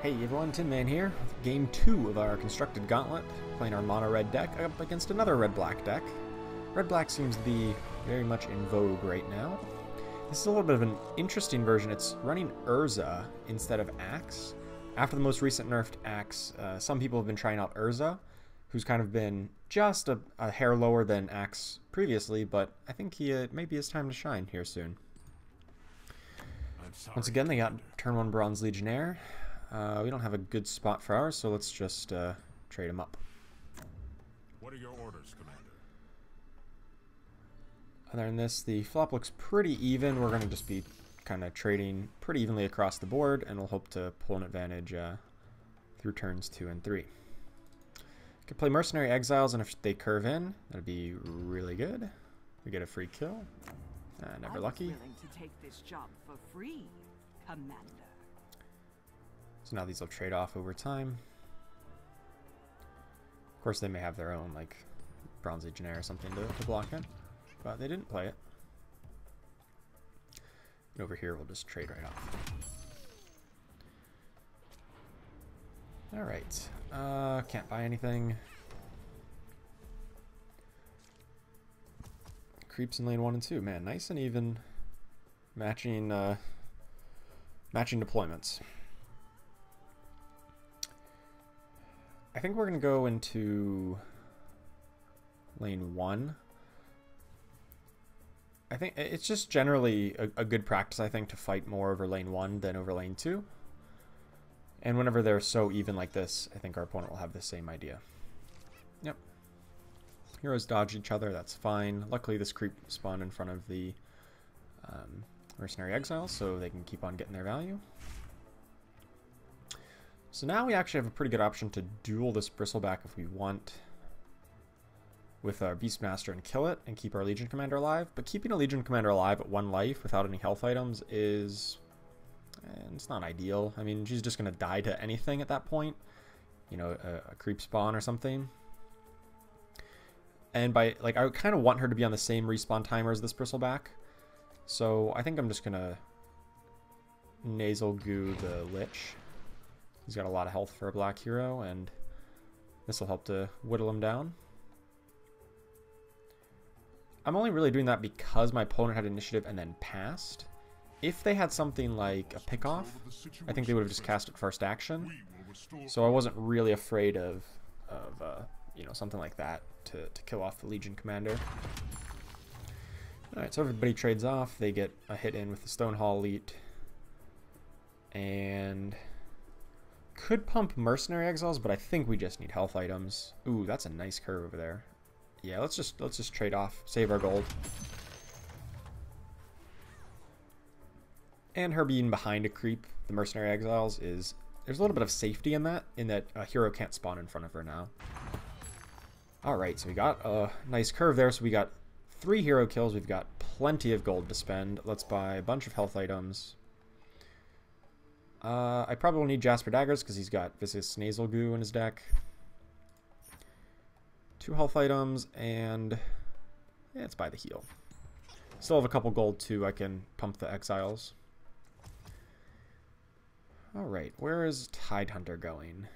Hey everyone, Tin Man here, with game 2 of our Constructed Gauntlet, playing our mono-red deck up against another red-black deck. Red-black seems to be very much in vogue right now. This is a little bit of an interesting version. It's running Urza instead of Axe. After the most recent nerfed Axe, some people have been trying out Urza, who's kind of been just a hair lower than Axe previously, but I think it may be his time to shine here soon. Once again, they got turn 1 Bronze Legionnaire. We don't have a good spot for ours, so let's just trade him up. What are your orders, Commander? Other than this, the flop looks pretty even. We're going to just be kind of trading pretty evenly across the board, and we'll hope to pull an advantage through turns 2 and 3. Could play Mercenary Exiles, and if they curve in, that'd be really good. We get a free kill. Never lucky. Willing to take this job for free, Commander. So now these will trade off over time. Of course, they may have their own, like, Bronze Legionnaire or something to block it, but they didn't play it. And over here, we'll just trade right off. Alright. Can't buy anything. Creeps in lane 1 and 2. Man, nice and even matching deployments. I think we're going to go into lane 1. I think it's just generally a good practice, I think, to fight more over lane 1 than over lane 2. And whenever they're so even like this, I think our opponent will have the same idea. Yep. Heroes dodge each other, that's fine. Luckily, this creep spawned in front of the Mercenary Exiles, so they can keep on getting their value. So now we actually have a pretty good option to duel this Bristleback if we want with our Beastmaster and kill it and keep our Legion Commander alive. But keeping a Legion Commander alive at 1 life without any health items is... it's not ideal. I mean, she's just going to die to anything at that point. You know, a creep spawn or something. And by, like, I kind of want her to be on the same respawn timer as this Bristleback. So I think I'm just going to Nasal Goo the Lich. He's got a lot of health for a black hero, and this will help to whittle him down. I'm only really doing that because my opponent had initiative and then passed. If they had something like a pick-off, I think they would have just cast it first action. So I wasn't really afraid of you know, something like that to kill off the Legion Commander. Alright, so everybody trades off. They get a hit in with the Stonehall Elite. And... could pump Mercenary Exiles, but I think we just need health items. Ooh, that's a nice curve over there. Yeah, let's just trade off, save our gold. And her being behind a creep, the Mercenary Exiles, is there's a little bit of safety in that a hero can't spawn in front of her now. Alright, so we got a nice curve there, so we got 3 hero kills, we've got plenty of gold to spend. Let's buy a bunch of health items. I probably will need Jasper Daggers because he's got Viscous Nasal Goo in his deck. 2 health items, and yeah, let's buy the heal. Still have a couple gold too. I can pump the Exiles. Alright, where is Tidehunter going?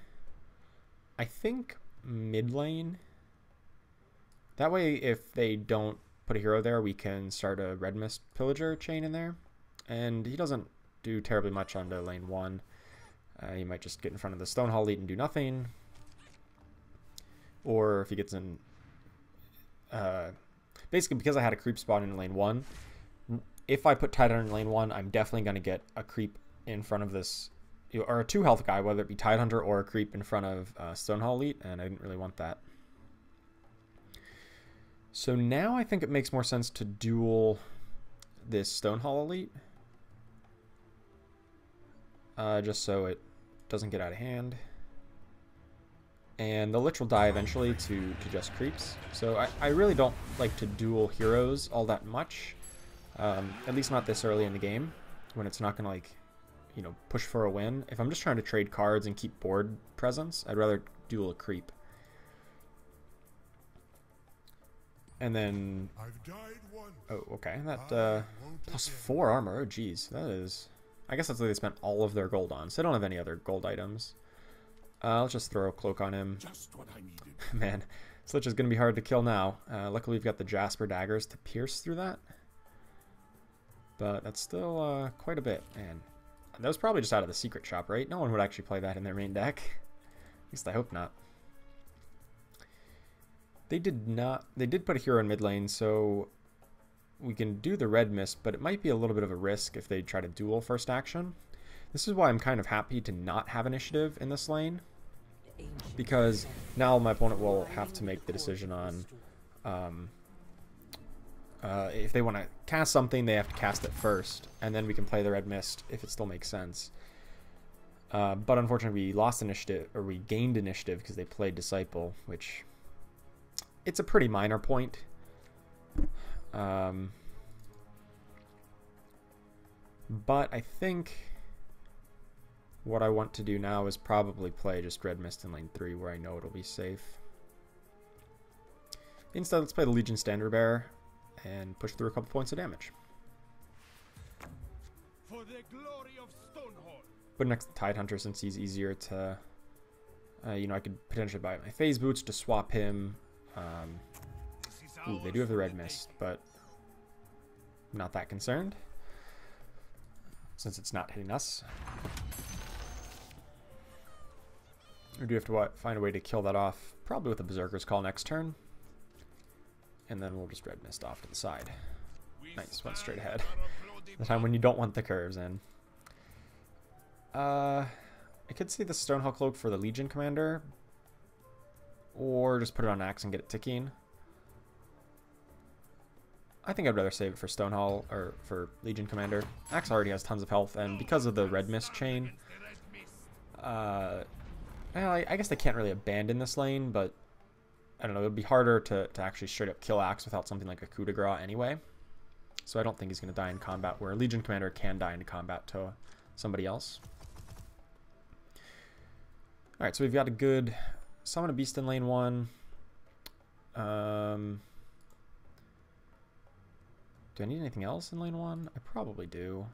I think mid lane. That way, if they don't put a hero there, we can start a Red Mist Pillager chain in there. And he doesn't do terribly much onto lane 1. He might just get in front of the Stonehall Elite and do nothing. Or if he gets in... basically, because I had a creep spawn in lane 1, if I put Tidehunter in lane 1, I'm definitely going to get a creep in front of this... or a 2 health guy, whether it be Tidehunter or a creep in front of Stonehall Elite, and I didn't really want that. So now I think it makes more sense to duel this Stonehall Elite. Just so it doesn't get out of hand. And the Lich will die eventually to just creeps. So I really don't like to duel heroes all that much. At least not this early in the game, when it's not going to, like, you know, push for a win. If I'm just trying to trade cards and keep board presence, I'd rather duel a creep. And then... oh, okay. That, +4 armor. Oh, geez. That is... I guess that's what they spent all of their gold on, so they don't have any other gold items. Let's just throw a cloak on him. Just what I needed. Man, Slich is going to be hard to kill now. Luckily, we've got the Jasper daggers to pierce through that. But that's still quite a bit. And that was probably just out of the secret shop, right? No one would actually play that in their main deck. At least I hope not. They did not. They did put a hero in mid lane, so we can do the red mist, but it might be a little bit of a risk if they try to duel first action. This is why I'm kind of happy to not have initiative in this lane, because now my opponent will have to make the decision on if they want to cast something, they have to cast it first, and then we can play the red mist if it still makes sense. But unfortunately, we lost initiative, or we gained initiative because they played Disciple, which it's a pretty minor point. But I think what I want to do now is probably play just red mist in lane 3 where I know it'll be safe. Instead, let's play the Legion Standard Bearer and push through a couple points of damage. For the glory of Stonehold. But next to Tidehunter, since he's easier to, you know, I could potentially buy my Phase Boots to swap him. Ooh, they do have the red mist, but I'm not that concerned since it's not hitting us. We do have to find a way to kill that off, probably with a Berserker's Call next turn. And then we'll just red mist off to the side. Nice, went straight ahead. The time when you don't want the curves in. I could see the Stonehall Cloak for the Legion Commander, or just put it on Axe and get it ticking. I think I'd rather save it for Stonehall, or for Legion Commander. Axe already has tons of health, and because of the red mist chain, well, I guess they can't really abandon this lane, but I don't know, it would be harder to actually straight up kill Axe without something like a coup de grace anyway. So I don't think he's going to die in combat, where a Legion Commander can die in combat to somebody else. Alright, so we've got a good Summon a Beast in lane 1. Do I need anything else in lane 1? I probably do.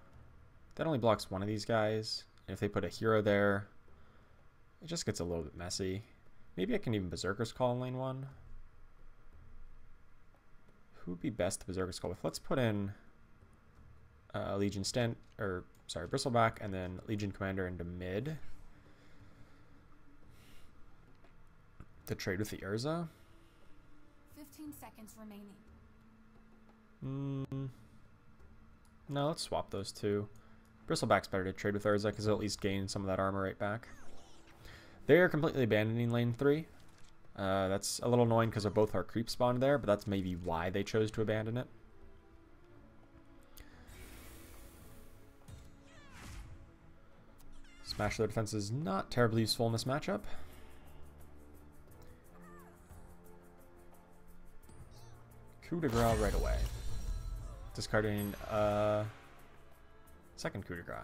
That only blocks one of these guys. And if they put a hero there, it just gets a little bit messy. Maybe I can even Berserker's Call in lane 1. Who would be best to Berserker's Call with? Let's put in Legion Bristleback, and then Legion Commander into mid to trade with the Urza. 15 seconds remaining. No, let's swap those two. Bristleback's better to trade with Urza because it'll at least gain some of that armor right back. They are completely abandoning lane 3. That's a little annoying because both our creep spawned there, but that's maybe why they chose to abandon it. Smash their defense is not terribly useful in this matchup. Coup de grace right away. Discarding second coup de grace.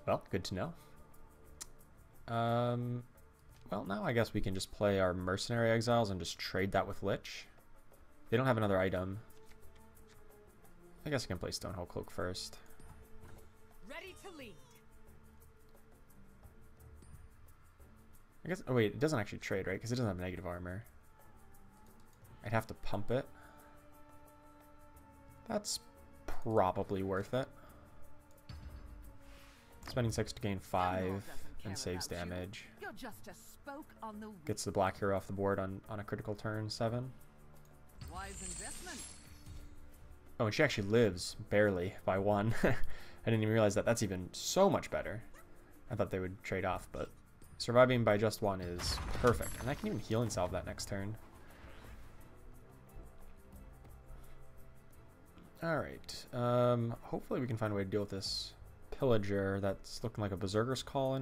Well, good to know. Well, now I guess we can just play our Mercenary Exiles and just trade that with Lich. They don't have another item. I guess I can play Stonehall Cloak first. Ready to lead. I guess. Oh wait, it doesn't actually trade, right? Because it doesn't have negative armor. I'd have to pump it. That's probably worth it. Spending 6 to gain 5 and saves damage. You're just a spoke on the Gets the black hero off the board on a critical turn 7. wise investment. Oh, and she actually lives barely by 1. I didn't even realize that. That's even so much better. I thought they would trade off, but surviving by just 1 is perfect. And I can even heal and salve that next turn. Alright. Hopefully we can find a way to deal with this Pillager that's looking like a Berserker's Call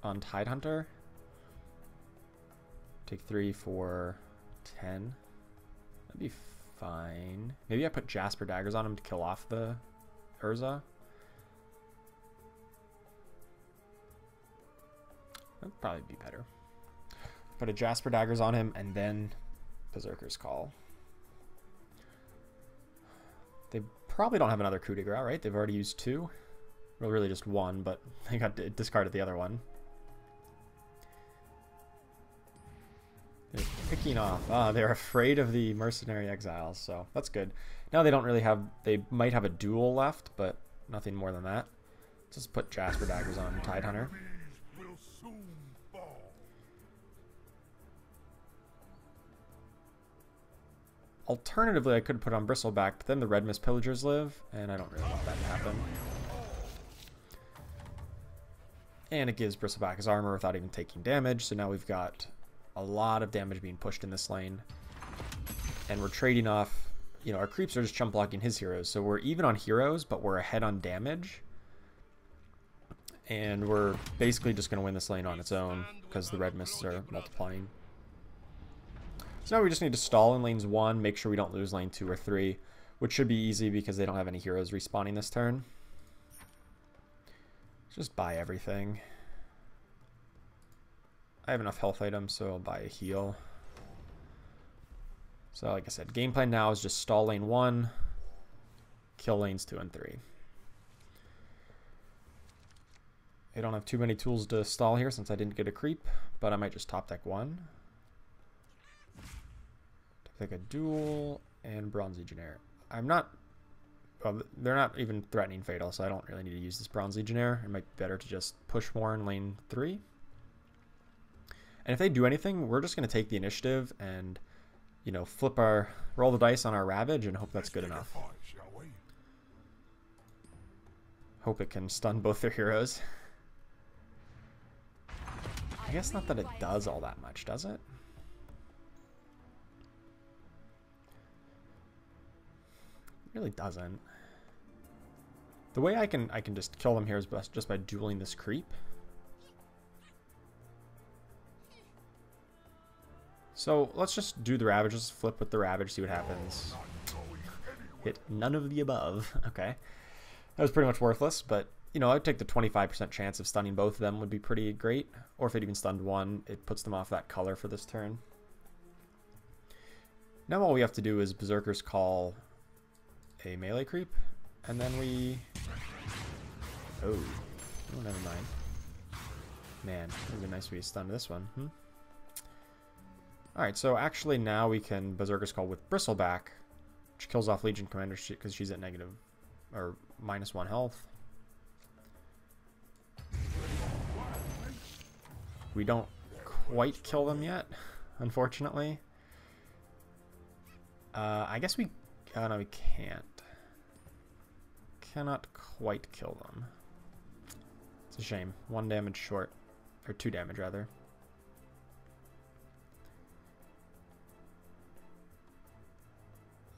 on Tidehunter. Take 3 for 10. That'd be fine. Maybe I put Jasper Daggers on him to kill off the Urza. That'd probably be better. Put a Jasper Daggers on him and then Berserker's Call. They probably don't have another coup de grace, right? They've already used 2. Well, really just 1, but they got discarded the other one. They're picking off. Ah, they're afraid of the mercenary exiles, so that's good. Now they don't really have... They might have a duel left, but nothing more than that. Just put Jasper Daggers on Tidehunter. Will soon fall. Alternatively, I could put on Bristleback, but then the Red Mist Pillagers live, and I don't really want that to happen. And it gives Bristleback his armor without even taking damage, so now we've got a lot of damage being pushed in this lane. And we're trading off, you know, our creeps are just chump blocking his heroes, so we're even on heroes, but we're ahead on damage. And we're basically just going to win this lane on its own, because the Red Mists are multiplying. So now we just need to stall in lanes 1, make sure we don't lose lane 2 or 3, which should be easy because they don't have any heroes respawning this turn. Just buy everything. I have enough health items, so I'll buy a heal. So like I said, game plan now is just stall lane 1, kill lanes 2 and 3. I don't have too many tools to stall here since I didn't get a creep, but I might just top deck 1. Take a duel and Bronze Legionnaire. I'm not... Well, they're not even threatening Fatal, so I don't really need to use this Bronze Legionnaire. It might be better to just push more in lane 3. And if they do anything, we're just going to take the initiative and, you know, roll the dice on our Ravage and hope that's good enough. Hope it can stun both their heroes. I guess not that it does all that much, does it? It really doesn't. The way I can just kill them here is just by dueling this creep. So let's just do the Ravage, just flip with the Ravage, see what happens. Hit none of the above. Okay. That was pretty much worthless, but, you know, I'd take the 25% chance of stunning both of them would be pretty great. Or if it even stunned one, it puts them off that color for this turn. Now all we have to do is Berserker's Call a melee creep, and then we... Oh, never mind. Man, it would be nice if we stunned this one. Alright, so actually now we can Berserker's Call with Bristleback, which kills off Legion Commander because she's at negative, or -1 health. We don't quite kill them yet, unfortunately. I guess we... Oh, no, we can't. Cannot quite kill them. It's a shame. 1 damage short. Or 2 damage, rather.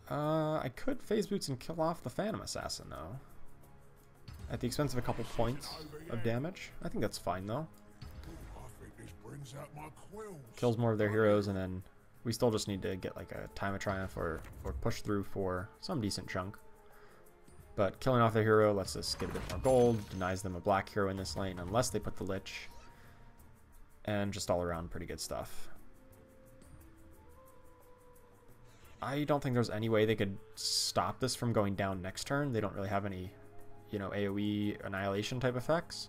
I could Phase Boots and kill off the Phantom Assassin, though. At the expense of a couple points of damage. I think that's fine, though. Kills more of their heroes, and then we still just need to get like a Time of Triumph or push through for some decent chunk. But killing off their hero lets us get a bit more gold, denies them a black hero in this lane unless they put the Lich, and just all around pretty good stuff. I don't think there's any way they could stop this from going down next turn. They don't really have any, you know, AoE annihilation type effects.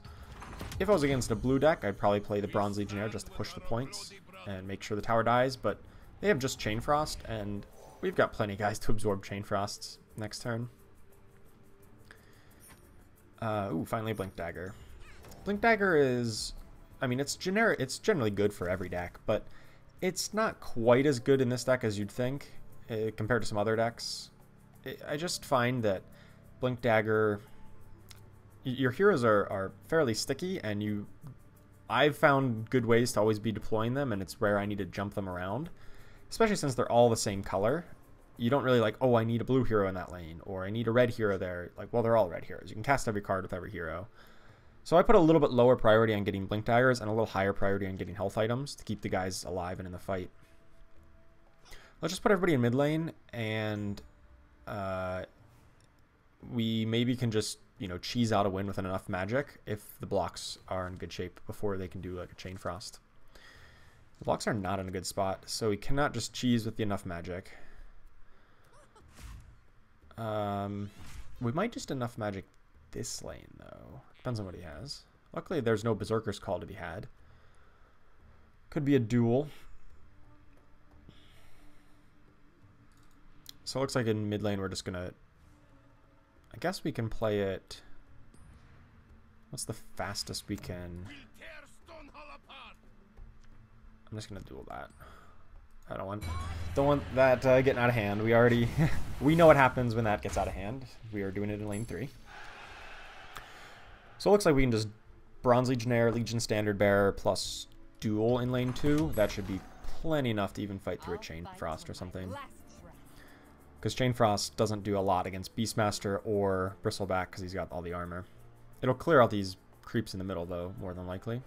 If I was against a blue deck, I'd probably play the Bronze Legionnaire just to push the points and make sure the tower dies, but they have just Chain Frost, and we've got plenty of guys to absorb Chain Frosts next turn. Ooh, finally Blink Dagger. Blink Dagger is, I mean, it's generic. It's generally good for every deck, but it's not quite as good in this deck as you'd think compared to some other decks. I just find that Blink Dagger, your heroes are fairly sticky, and I've found good ways to always be deploying them, and it's rare I need to jump them around, especially since they're all the same color. You don't really like, oh, I need a blue hero in that lane, or I need a red hero there. Like, well, they're all red heroes. You can cast every card with every hero. So I put a little bit lower priority on getting Blink Daggers and a little higher priority on getting health items to keep the guys alive and in the fight. Let's just put everybody in mid lane, and we maybe can just, you know, cheese out a win with enough magic if the blocks are in good shape before they can do like a Chain Frost. The blocks are not in a good spot, so we cannot just cheese with the enough magic. We might just enough magic this lane, though. Depends on what he has. Luckily, there's no Berserker's Call to be had. Could be a duel. So it looks like in mid lane we're just gonna... I guess we can play it... What's the fastest we can... I'm just gonna duel that. I don't want that getting out of hand. We already... we know what happens when that gets out of hand. We are doing it in lane 3. So it looks like we can just Bronze Legionnaire, Legion Standard Bearer, plus duel in lane 2. That should be plenty enough to even fight through a Chain Frost or something. Because Chain Frost doesn't do a lot against Beastmaster or Bristleback because he's got all the armor. It'll clear out these creeps in the middle, though, more than likely.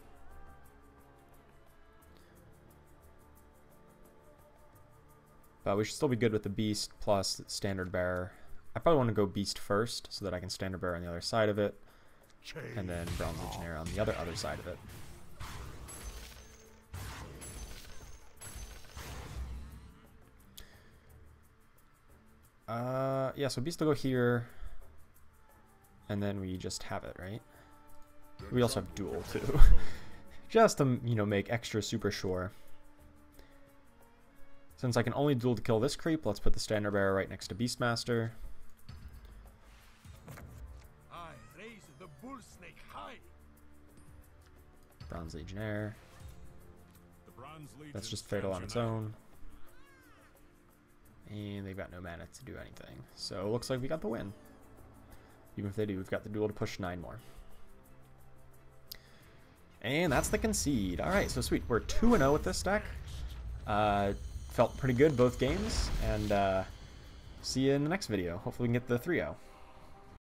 But we should still be good with the Beast plus Standard Bearer. I probably want to go Beast first so that I can Standard Bearer on the other side of it. And then Bronze Legionnaire on the other side of it. Yeah, so Beast will go here. And then we just have it, right? We also have duel, too. Just to, you know, make extra super sure. Since I can only duel to kill this creep, let's put the Standard Bearer right next to Beastmaster. I raise the bull snake high. Bronze Legionnaire. The Bronze Legion That's just fatal on stands its own. And they've got no mana to do anything. So it looks like we got the win. Even if they do, we've got the duel to push 9 more. And that's the concede. Alright, so sweet. We're 2-0 with this deck. Felt pretty good both games. And see you in the next video. Hopefully we can get the 3-0.